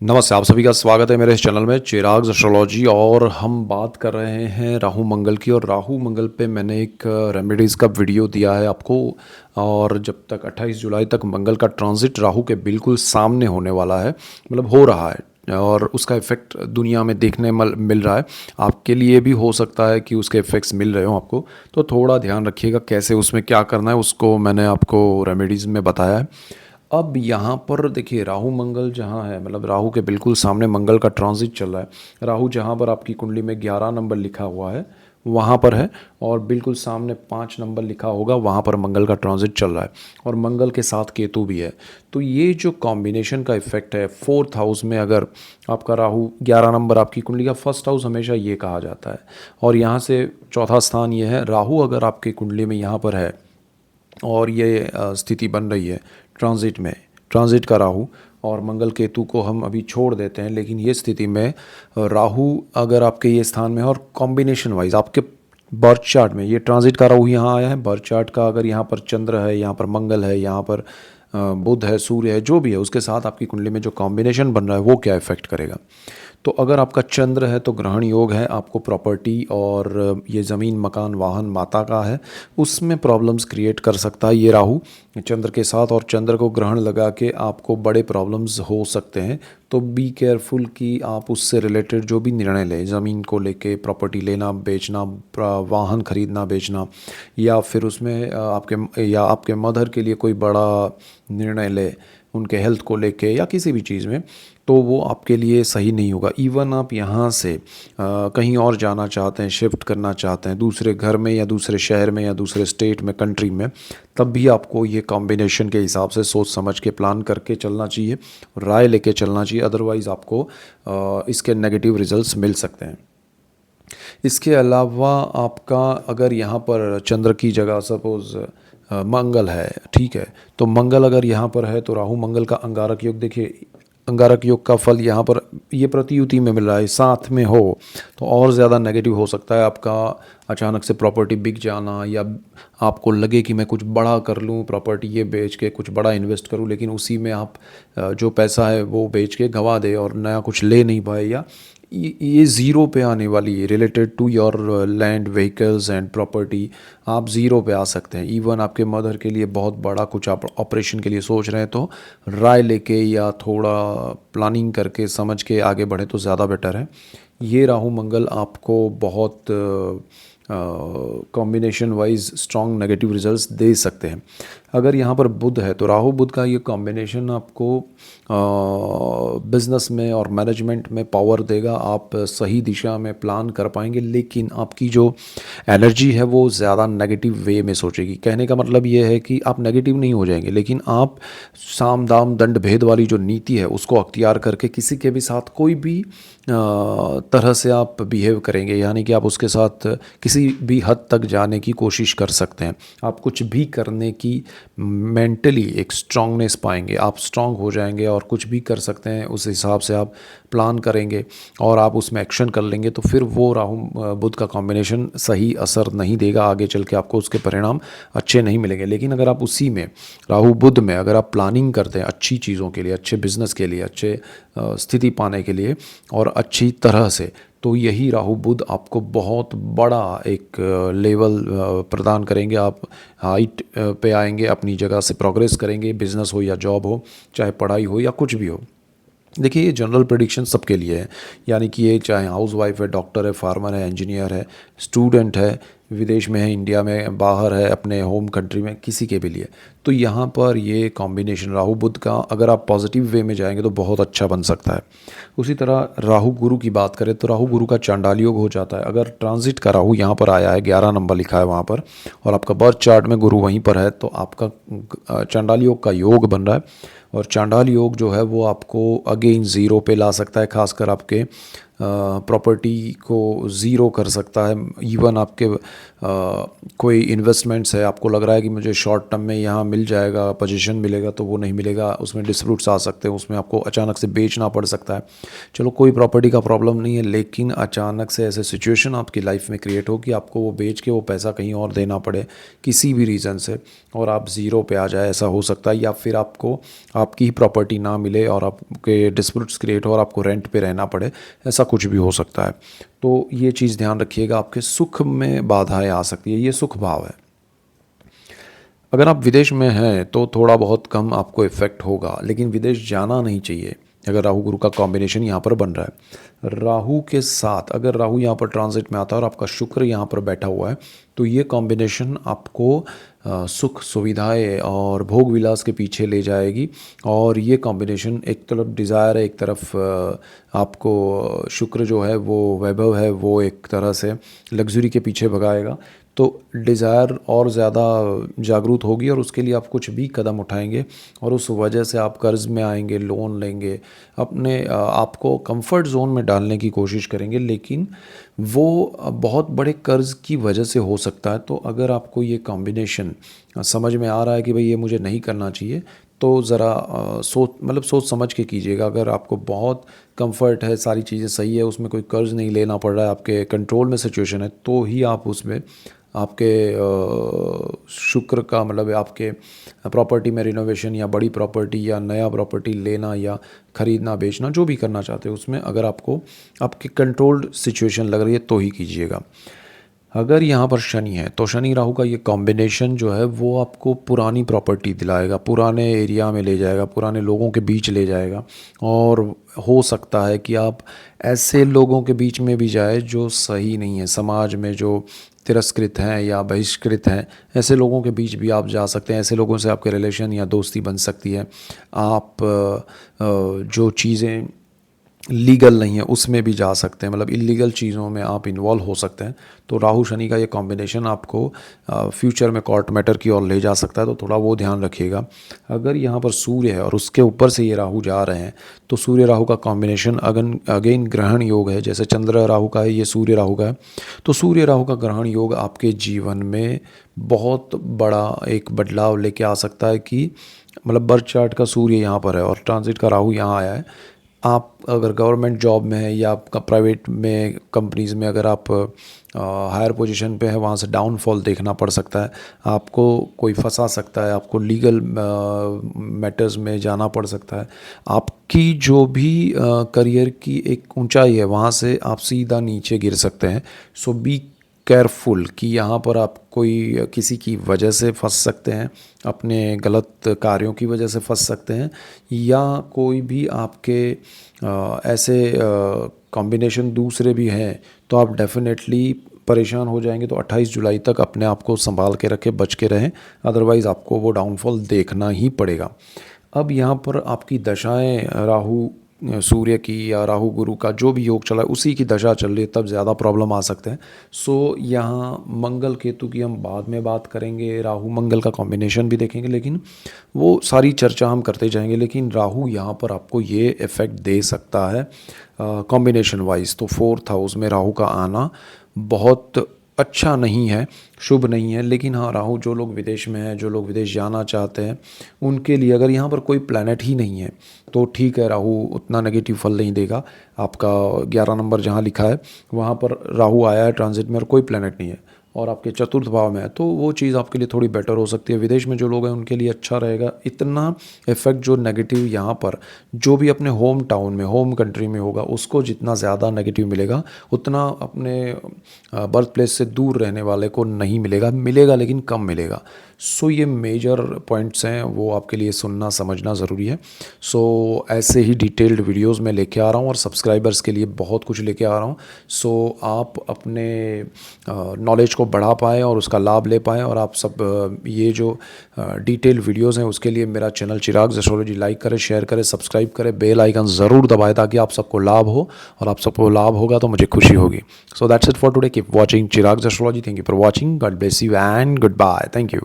नमस्ते, आप सभी का स्वागत है मेरे इस चैनल में चिराग्स एस्ट्रोलॉजी। और हम बात कर रहे हैं राहु मंगल की। और राहु मंगल पे मैंने एक रेमेडीज़ का वीडियो दिया है आपको। और जब तक 28 जुलाई तक मंगल का ट्रांजिट राहु के बिल्कुल सामने होने वाला है, मतलब हो रहा है, और उसका इफ़ेक्ट दुनिया में देखने मिल रहा है। आपके लिए भी हो सकता है कि उसके इफ़ेक्ट्स मिल रहे हो आपको, तो थोड़ा ध्यान रखिएगा कैसे उसमें क्या करना है, उसको मैंने आपको रेमेडीज़ में बताया है। अब यहाँ पर देखिए, राहु मंगल जहाँ है, मतलब राहु के बिल्कुल सामने मंगल का ट्रांजिट चल रहा है। राहु जहाँ पर आपकी कुंडली में 11 नंबर लिखा हुआ है वहाँ पर है, और बिल्कुल सामने 5 नंबर लिखा होगा वहाँ पर मंगल का ट्रांजिट चल रहा है, और मंगल के साथ केतु भी है। तो ये जो कॉम्बिनेशन का इफेक्ट है, फोर्थ हाउस में अगर आपका राहु 11 नंबर, आपकी कुंडली का फर्स्ट हाउस हमेशा ये कहा जाता है, और यहाँ से चौथा स्थान ये है। राहु अगर आपकी कुंडली में यहाँ पर है और ये स्थिति बन रही है ट्रांजिट में, ट्रांजिट का राहु, और मंगल केतु को हम अभी छोड़ देते हैं, लेकिन ये स्थिति में राहु अगर आपके ये स्थान में है और कॉम्बिनेशन वाइज आपके बर्थ चार्ट में ये ट्रांजिट का राहु यहाँ आया है, बर्थ चार्ट का अगर यहाँ पर चंद्र है, यहाँ पर मंगल है, यहाँ पर बुध है, सूर्य है, जो भी है, उसके साथ आपकी कुंडली में जो कॉम्बिनेशन बन रहा है वो क्या इफेक्ट करेगा। तो अगर आपका चंद्र है तो ग्रहण योग है, आपको प्रॉपर्टी और ये ज़मीन मकान वाहन माता का है, उसमें प्रॉब्लम्स क्रिएट कर सकता है ये राहु चंद्र के साथ। और चंद्र को ग्रहण लगा के आपको बड़े प्रॉब्लम्स हो सकते हैं, तो बी केयरफुल कि आप उससे रिलेटेड जो भी निर्णय लें, ज़मीन को लेके, प्रॉपर्टी लेना बेचना, वाहन खरीदना बेचना, या फिर उसमें आपके मदर के लिए कोई बड़ा निर्णय ले, उनके हेल्थ को लेके या किसी भी चीज़ में, तो वो आपके लिए सही नहीं होगा। इवन आप यहाँ से कहीं और जाना चाहते हैं, शिफ्ट करना चाहते हैं दूसरे घर में या दूसरे शहर में या दूसरे स्टेट में, कंट्री में, तब भी आपको ये कॉम्बिनेशन के हिसाब से सोच समझ के प्लान करके चलना चाहिए, राय लेके चलना चाहिए। अदरवाइज़ आपको इसके नेगेटिव रिजल्ट्स मिल सकते हैं। इसके अलावा आपका अगर यहाँ पर चंद्र की जगह सपोज़ मंगल है, ठीक है, तो मंगल अगर यहाँ पर है तो राहु मंगल का अंगारक योग, देखिए अंगारक योग का फल यहाँ पर ये प्रतियुति में मिल रहा है, साथ में हो तो और ज़्यादा नेगेटिव हो सकता है। आपका अचानक से प्रॉपर्टी बिक जाना, या आपको लगे कि मैं कुछ बड़ा कर लूँ, प्रॉपर्टी ये बेच के कुछ बड़ा इन्वेस्ट करूँ, लेकिन उसी में आप जो पैसा है वो बेच के गंवा दे और नया कुछ ले नहीं पाए, या ये ज़ीरो पे आने वाली related to your land vehicles and property, आप ज़ीरो पे आ सकते हैं। इवन आपके मदर के लिए बहुत बड़ा कुछ आप ऑपरेशन के लिए सोच रहे हैं, तो राय लेके या थोड़ा प्लानिंग करके समझ के आगे बढ़े तो ज़्यादा बेटर है। ये राहु मंगल आपको बहुत combination wise strong negative results दे सकते हैं। अगर यहाँ पर बुध है तो राहु बुध का ये कॉम्बिनेशन आपको बिजनेस में और मैनेजमेंट में पावर देगा, आप सही दिशा में प्लान कर पाएंगे, लेकिन आपकी जो एनर्जी है वो ज़्यादा नेगेटिव वे में सोचेगी। कहने का मतलब ये है कि आप नेगेटिव नहीं हो जाएंगे, लेकिन आप साम दाम दंड भेद वाली जो नीति है उसको अख्तियार करके किसी के भी साथ कोई भी तरह से आप बिहेव करेंगे, यानी कि आप उसके साथ किसी भी हद तक जाने की कोशिश कर सकते हैं। आप कुछ भी करने की मेंटली एक स्ट्रांगनेस पाएंगे, आप स्ट्रांग हो जाएंगे और कुछ भी कर सकते हैं, उस हिसाब से आप प्लान करेंगे और आप उसमें एक्शन कर लेंगे, तो फिर वो राहु बुध का कॉम्बिनेशन सही असर नहीं देगा, आगे चल के आपको उसके परिणाम अच्छे नहीं मिलेंगे। लेकिन अगर आप उसी में राहु बुध में अगर आप प्लानिंग करते हैं अच्छी चीज़ों के लिए, अच्छे बिजनेस के लिए, अच्छे स्थिति पाने के लिए और अच्छी तरह से, तो यही राहु बुध आपको बहुत बड़ा एक लेवल प्रदान करेंगे। आप हाइट पे आएंगे, अपनी जगह से प्रोग्रेस करेंगे, बिजनेस हो या जॉब हो, चाहे पढ़ाई हो या कुछ भी हो। देखिए, ये जनरल प्रेडिक्शन सबके लिए है, यानी कि ये चाहे हाउस वाइफ है, डॉक्टर है, फार्मर है, इंजीनियर है, स्टूडेंट है, विदेश में है, इंडिया में, बाहर है, अपने होम कंट्री में, किसी के भी लिए। तो यहाँ पर ये कॉम्बिनेशन राहु बुध का अगर आप पॉजिटिव वे में जाएंगे तो बहुत अच्छा बन सकता है। उसी तरह राहु गुरु की बात करें तो राहु गुरु का चांडाल योग हो जाता है। अगर ट्रांजिट का राहु यहाँ पर आया है, 11 नंबर लिखा है वहाँ पर, और आपका बर्थ चार्ट में गुरु वहीं पर है, तो आपका चांडाल योग का योग बन रहा है। और चांडाल योग जो है वो आपको अगेन ज़ीरो पे ला सकता है, खासकर आपके प्रॉपर्टी को ज़ीरो कर सकता है। इवन आपके कोई इन्वेस्टमेंट्स है, आपको लग रहा है कि मुझे शॉर्ट टर्म में यहाँ मिल जाएगा, पोजीशन मिलेगा, तो वो नहीं मिलेगा, उसमें डिस्प्यूट्स आ सकते हैं, उसमें आपको अचानक से बेचना पड़ सकता है। चलो कोई प्रॉपर्टी का प्रॉब्लम नहीं है, लेकिन अचानक से ऐसे सिचुएशन आपकी लाइफ में क्रिएट हो कि आपको वो बेच के वो पैसा कहीं और देना पड़े किसी भी रीज़न से, और आप ज़ीरो पे आ जाए, ऐसा हो सकता है। या फिर आपको आपकी ही प्रॉपर्टी ना मिले और आपके डिस्प्यूट्स क्रिएट हो और आपको रेंट पे रहना पड़े, ऐसा कुछ भी हो सकता है। तो ये चीज़ ध्यान रखिएगा, आपके सुख में बाधाएं आ सकती है, ये सुख भाव है। अगर आप विदेश में हैं तो थोड़ा बहुत कम आपको इफ़ेक्ट होगा, लेकिन विदेश जाना नहीं चाहिए अगर राहु गुरु का कॉम्बिनेशन यहाँ पर बन रहा है। राहु के साथ अगर राहु यहाँ पर ट्रांजिट में आता है और आपका शुक्र यहाँ पर बैठा हुआ है, तो ये कॉम्बिनेशन आपको सुख सुविधाएं और भोग विलास के पीछे ले जाएगी। और ये कॉम्बिनेशन एक तरफ डिज़ायर है, एक तरफ आपको शुक्र जो है वो वैभव है, वो एक तरह से लग्जरी के पीछे भगाएगा। तो डिज़ायर और ज़्यादा जागरूक होगी और उसके लिए आप कुछ भी कदम उठाएंगे और उस वजह से आप कर्ज़ में आएंगे, लोन लेंगे, अपने आपको कंफर्ट जोन में डालने की कोशिश करेंगे, लेकिन वो बहुत बड़े कर्ज़ की वजह से हो सकता है। तो अगर आपको ये कॉम्बिनेशन समझ में आ रहा है कि भाई ये मुझे नहीं करना चाहिए, तो ज़रा सोच समझ के कीजिएगा। अगर आपको बहुत कंफर्ट है, सारी चीज़ें सही है, उसमें कोई कर्ज़ नहीं लेना पड़ रहा है, आपके कंट्रोल में सिचुएशन है, तो ही आप उसमें आपके शुक्र का मतलब आपके प्रॉपर्टी में रिनोवेशन या बड़ी प्रॉपर्टी या नया प्रॉपर्टी लेना या ख़रीदना बेचना जो भी करना चाहते हो, उसमें अगर आपको आपकी कंट्रोल्ड सिचुएशन लग रही है तो ही कीजिएगा। अगर यहाँ पर शनि है तो शनि राहु का ये कॉम्बिनेशन जो है वो आपको पुरानी प्रॉपर्टी दिलाएगा, पुराने एरिया में ले जाएगा, पुराने लोगों के बीच ले जाएगा। और हो सकता है कि आप ऐसे लोगों के बीच में भी जाए जो सही नहीं है, समाज में जो तिरस्कृत हैं या बहिष्कृत हैं, ऐसे लोगों के बीच भी आप जा सकते हैं। ऐसे लोगों से आपके रिलेशन या दोस्ती बन सकती है। आप जो चीज़ें लीगल नहीं है उसमें भी जा सकते हैं, मतलब इलीगल चीज़ों में आप इन्वॉल्व हो सकते हैं। तो राहु शनि का ये कॉम्बिनेशन आपको फ्यूचर में कोर्ट मैटर की ओर ले जा सकता है, तो थोड़ा वो ध्यान रखिएगा। अगर यहाँ पर सूर्य है और उसके ऊपर से ये राहु जा रहे हैं, तो सूर्य राहु का कॉम्बिनेशन अगेन ग्रहण योग है। जैसे चंद्र राहु का है, ये सूर्य राहु का है। तो सूर्य राहु का ग्रहण योग आपके जीवन में बहुत बड़ा एक बदलाव लेके आ सकता है कि मतलब बर्थ चार्ट का सूर्य यहाँ पर है और ट्रांजिट का राहु यहाँ आया है। आप अगर गवर्नमेंट जॉब में है या आपका प्राइवेट में कंपनीज़ में अगर आप हायर पोजीशन पे है, वहाँ से डाउनफॉल देखना पड़ सकता है, आपको कोई फंसा सकता है, आपको लीगल मैटर्स में जाना पड़ सकता है। आपकी जो भी करियर की एक ऊंचाई है वहाँ से आप सीधा नीचे गिर सकते हैं। सो बी केयरफुल कि यहाँ पर आप कोई किसी की वजह से फंस सकते हैं, अपने गलत कार्यों की वजह से फंस सकते हैं, या कोई भी आपके ऐसे कॉम्बिनेशन दूसरे भी हैं, तो आप डेफिनेटली परेशान हो जाएंगे। तो 28 जुलाई तक अपने आप को संभाल के रखें, बच के रहें, अदरवाइज़ आपको वो डाउनफॉल देखना ही पड़ेगा। अब यहाँ पर आपकी दशाएं राहु सूर्य की या राहु गुरु का जो भी योग चला है उसी की दशा चल रही है, तब ज़्यादा प्रॉब्लम आ सकते हैं। सो यहाँ मंगल केतु की हम बाद में बात करेंगे, राहु मंगल का कॉम्बिनेशन भी देखेंगे, लेकिन वो सारी चर्चा हम करते जाएंगे। लेकिन राहु यहाँ पर आपको ये इफ़ेक्ट दे सकता है कॉम्बिनेशन वाइज। तो 4th हाउस में राहु का आना बहुत अच्छा नहीं है, शुभ नहीं है। लेकिन हाँ, राहु जो लोग विदेश में हैं, जो लोग विदेश जाना चाहते हैं, उनके लिए अगर यहाँ पर कोई प्लैनेट ही नहीं है तो ठीक है, राहु उतना नेगेटिव फल नहीं देगा। आपका 11 नंबर जहाँ लिखा है वहाँ पर राहु आया है ट्रांजिट में और कोई प्लैनेट नहीं है और आपके 4th भाव में है, तो वो चीज़ आपके लिए थोड़ी बेटर हो सकती है। विदेश में जो लोग हैं उनके लिए अच्छा रहेगा। इतना इफेक्ट जो नेगेटिव यहाँ पर जो भी अपने होम टाउन में, होम कंट्री में होगा, उसको जितना ज़्यादा नेगेटिव मिलेगा उतना अपने बर्थ प्लेस से दूर रहने वाले को नहीं मिलेगा, मिलेगा लेकिन कम मिलेगा। सो ये मेजर पॉइंट्स हैं, वो आपके लिए सुनना समझना ज़रूरी है। सो ऐसे ही डिटेल्ड वीडियोस मैं लेके आ रहा हूँ और सब्सक्राइबर्स के लिए बहुत कुछ लेके आ रहा हूँ। सो आप अपने नॉलेज को बढ़ा पाएँ और उसका लाभ ले पाएँ। और आप सब ये जो डिटेल्ड वीडियोस हैं उसके लिए मेरा चैनल चिराग एस्ट्रोलॉजी लाइक करें, शेयर करें, सब्सक्राइब करें, बेल आइकन ज़रूर दबाएं ताकि आप सबको लाभ हो, और आप सबको लाभ होगा तो मुझे खुशी होगी। So that's it for today. Keep watching Chirag astrology. Thank you for watching. God bless you and goodbye. Thank you.